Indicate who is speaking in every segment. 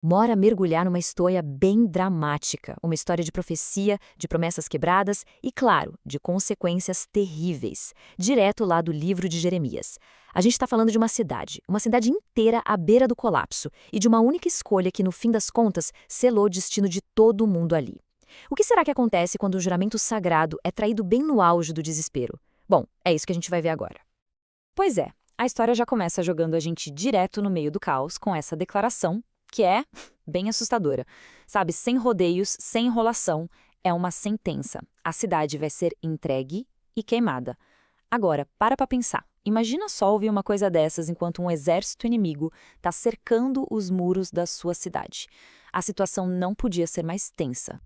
Speaker 1: Mora mergulhar numa história bem dramática, uma história de profecia, de promessas quebradas e, claro, de consequências terríveis, direto lá do livro de Jeremias. A gente está falando de uma cidade inteira à beira do colapso e de uma única escolha que, no fim das contas, selou o destino de todo mundo ali. O que será que acontece quando o juramento sagrado é traído bem no auge do desespero? Bom, é isso que a gente vai ver agora.
Speaker 2: Pois é, a história já começa jogando a gente direto no meio do caos com essa declaração, que é bem assustadora. Sabe, sem rodeios, sem enrolação, é uma sentença. A cidade vai ser entregue e queimada. Agora, para pensar. Imagina só ouvir uma coisa dessas enquanto um exército inimigo está cercando os muros da sua cidade. A situação não podia ser mais tensa.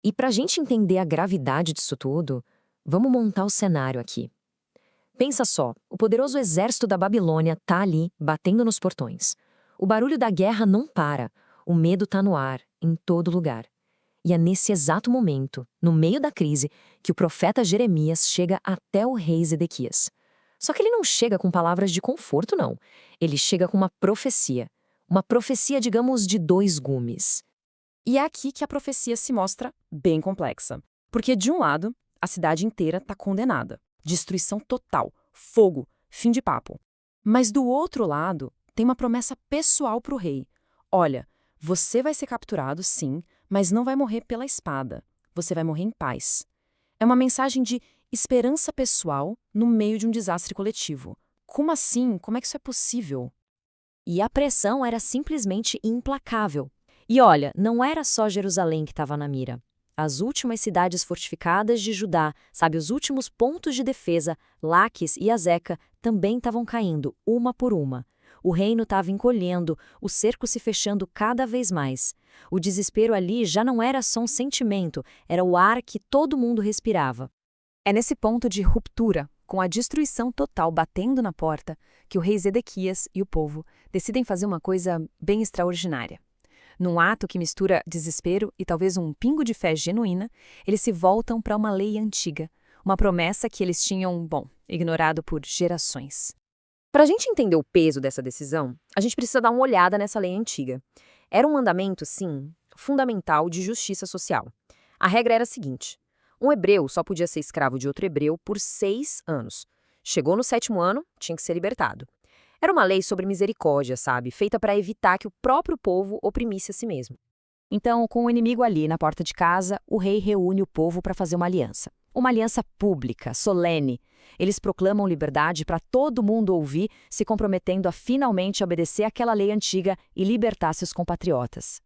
Speaker 1: E para a gente entender a gravidade disso tudo, vamos montar o cenário aqui. Pensa só, o poderoso exército da Babilônia tá ali, batendo nos portões. O barulho da guerra não para, o medo tá no ar, em todo lugar. E é nesse exato momento, no meio da crise, que o profeta Jeremias chega até o rei Zedequias. Só que ele não chega com palavras de conforto, não. Ele chega com uma profecia. Uma profecia, digamos, de dois gumes.
Speaker 2: E é aqui que a profecia se mostra bem complexa. Porque, de um lado, a cidade inteira está condenada. Destruição total, fogo, fim de papo. Mas do outro lado, tem uma promessa pessoal para o rei. Olha, você vai ser capturado, sim, mas não vai morrer pela espada. Você vai morrer em paz. É uma mensagem de esperança pessoal no meio de um desastre coletivo. Como assim? Como é que isso é possível?
Speaker 1: E a pressão era simplesmente implacável. E olha, não era só Jerusalém que estava na mira. As últimas cidades fortificadas de Judá, sabe, os últimos pontos de defesa, Laquis e Azeca, também estavam caindo, uma por uma. O reino estava encolhendo, o cerco se fechando cada vez mais. O desespero ali já não era só um sentimento, era o ar que todo mundo respirava.
Speaker 2: É nesse ponto de ruptura, com a destruição total batendo na porta, que o rei Zedequias e o povo decidem fazer uma coisa bem extraordinária. Num ato que mistura desespero e talvez um pingo de fé genuína, eles se voltam para uma lei antiga, uma promessa que eles tinham, ignorado por gerações.
Speaker 1: Para a gente entender o peso dessa decisão, a gente precisa dar uma olhada nessa lei antiga. Era um mandamento, sim, fundamental de justiça social. A regra era a seguinte: um hebreu só podia ser escravo de outro hebreu por 6 anos. Chegou no 7º ano, tinha que ser libertado. Era uma lei sobre misericórdia, sabe? Feita para evitar que o próprio povo oprimisse a si mesmo.
Speaker 2: Então, com o inimigo ali na porta de casa, o rei reúne o povo para fazer uma aliança. Uma aliança pública, solene. Eles proclamam liberdade para todo mundo ouvir, se comprometendo a finalmente obedecer àquela lei antiga e libertar seus compatriotas.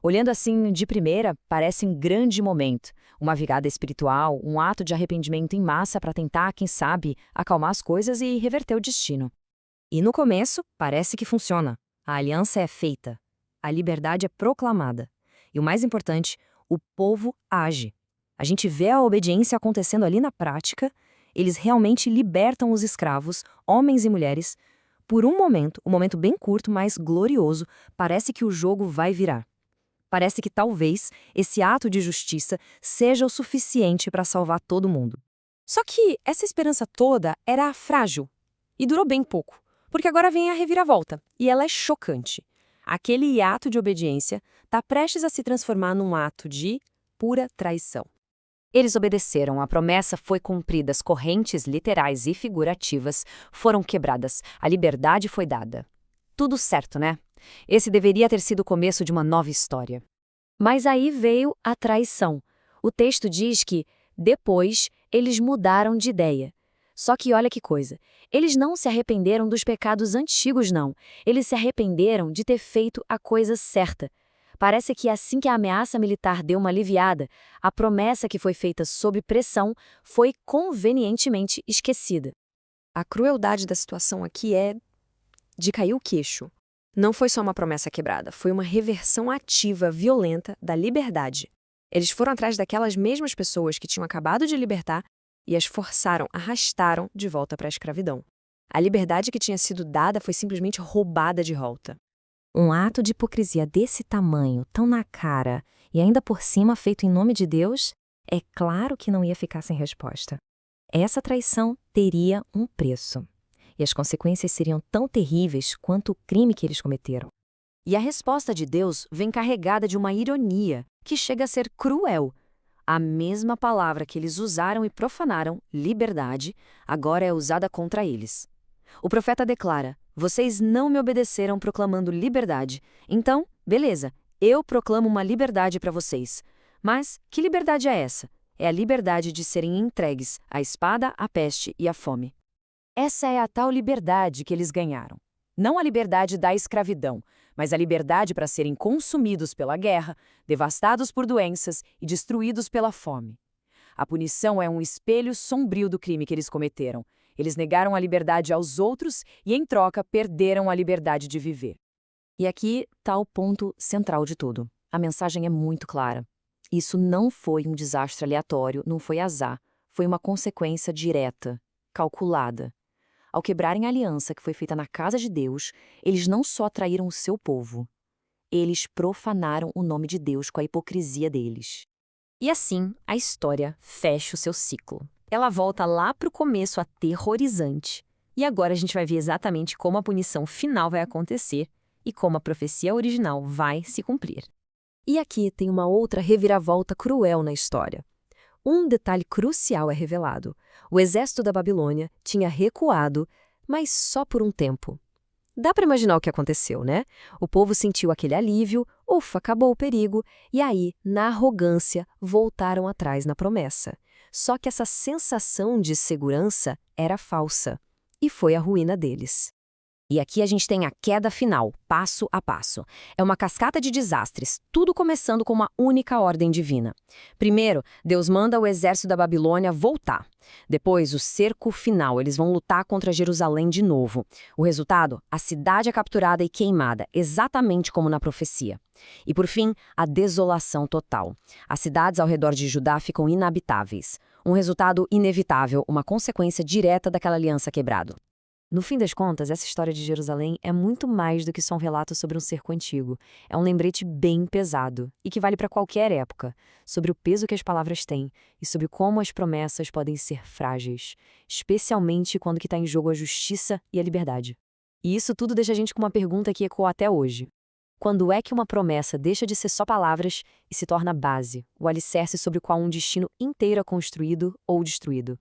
Speaker 2: Olhando assim de primeira, parece um grande momento, uma virada espiritual, um ato de arrependimento em massa para tentar, quem sabe, acalmar as coisas e reverter o destino.
Speaker 1: E no começo, parece que funciona. A aliança é feita. A liberdade é proclamada. E o mais importante, o povo age. A gente vê a obediência acontecendo ali na prática. Eles realmente libertam os escravos, homens e mulheres. Por um momento bem curto, mas glorioso, parece que o jogo vai virar. Parece que talvez esse ato de justiça seja o suficiente para salvar todo mundo.
Speaker 2: Só que essa esperança toda era frágil e durou bem pouco, porque agora vem a reviravolta, e ela é chocante. Aquele ato de obediência está prestes a se transformar num ato de pura traição. Eles obedeceram, a promessa foi cumprida, as correntes literais e figurativas foram quebradas, a liberdade foi dada. Tudo certo, né? Esse deveria ter sido o começo de uma nova história.
Speaker 1: Mas aí veio a traição. O texto diz que, depois, eles mudaram de ideia. Só que olha que coisa, eles não se arrependeram dos pecados antigos, não. Eles se arrependeram de ter feito a coisa certa. Parece que assim que a ameaça militar deu uma aliviada, a promessa que foi feita sob pressão foi convenientemente esquecida.
Speaker 2: A crueldade da situação aqui é de cair o queixo. Não foi só uma promessa quebrada, foi uma reversão ativa, violenta da liberdade. Eles foram atrás daquelas mesmas pessoas que tinham acabado de libertar e as forçaram, arrastaram de volta para a escravidão. A liberdade que tinha sido dada foi simplesmente roubada de volta.
Speaker 1: Um ato de hipocrisia desse tamanho, tão na cara, e ainda por cima feito em nome de Deus, é claro que não ia ficar sem resposta. Essa traição teria um preço. E as consequências seriam tão terríveis quanto o crime que eles cometeram.
Speaker 2: E a resposta de Deus vem carregada de uma ironia, que chega a ser cruel. A mesma palavra que eles usaram e profanaram, liberdade, agora é usada contra eles. O profeta declara: vocês não me obedeceram proclamando liberdade. Então, beleza, eu proclamo uma liberdade para vocês. Mas que liberdade é essa? É a liberdade de serem entregues à espada, à peste e à fome. Essa é a tal liberdade que eles ganharam. Não a liberdade da escravidão, mas a liberdade para serem consumidos pela guerra, devastados por doenças e destruídos pela fome. A punição é um espelho sombrio do crime que eles cometeram. Eles negaram a liberdade aos outros e, em troca, perderam a liberdade de viver. E aqui está o ponto central de tudo. A mensagem é muito clara. Isso não foi um desastre aleatório, não foi azar. Foi uma consequência direta, calculada. Ao quebrarem a aliança que foi feita na casa de Deus, eles não só traíram o seu povo, eles profanaram o nome de Deus com a hipocrisia deles. E assim, a história fecha o seu ciclo. Ela volta lá para o começo aterrorizante. E agora a gente vai ver exatamente como a punição final vai acontecer e como a profecia original vai se cumprir. E aqui tem uma outra reviravolta cruel na história. Um detalhe crucial é revelado. O exército da Babilônia tinha recuado, mas só por um tempo. Dá para imaginar o que aconteceu, né? O povo sentiu aquele alívio, ufa, acabou o perigo, e aí, na arrogância, voltaram atrás na promessa. Só que essa sensação de segurança era falsa, e foi a ruína deles. E aqui a gente tem a queda final, passo a passo. É uma cascata de desastres, tudo começando com uma única ordem divina. Primeiro, Deus manda o exército da Babilônia voltar. Depois, o cerco final, eles vão lutar contra Jerusalém de novo. O resultado? A cidade é capturada e queimada, exatamente como na profecia. E por fim, a desolação total. As cidades ao redor de Judá ficam inabitáveis. Um resultado inevitável, uma consequência direta daquela aliança quebrada. No fim das contas, essa história de Jerusalém é muito mais do que só um relato sobre um cerco antigo. É um lembrete bem pesado e que vale para qualquer época, sobre o peso que as palavras têm e sobre como as promessas podem ser frágeis, especialmente quando que está em jogo a justiça e a liberdade. E isso tudo deixa a gente com uma pergunta que ecoa até hoje. Quando é que uma promessa deixa de ser só palavras e se torna base, o alicerce sobre o qual um destino inteiro é construído ou destruído?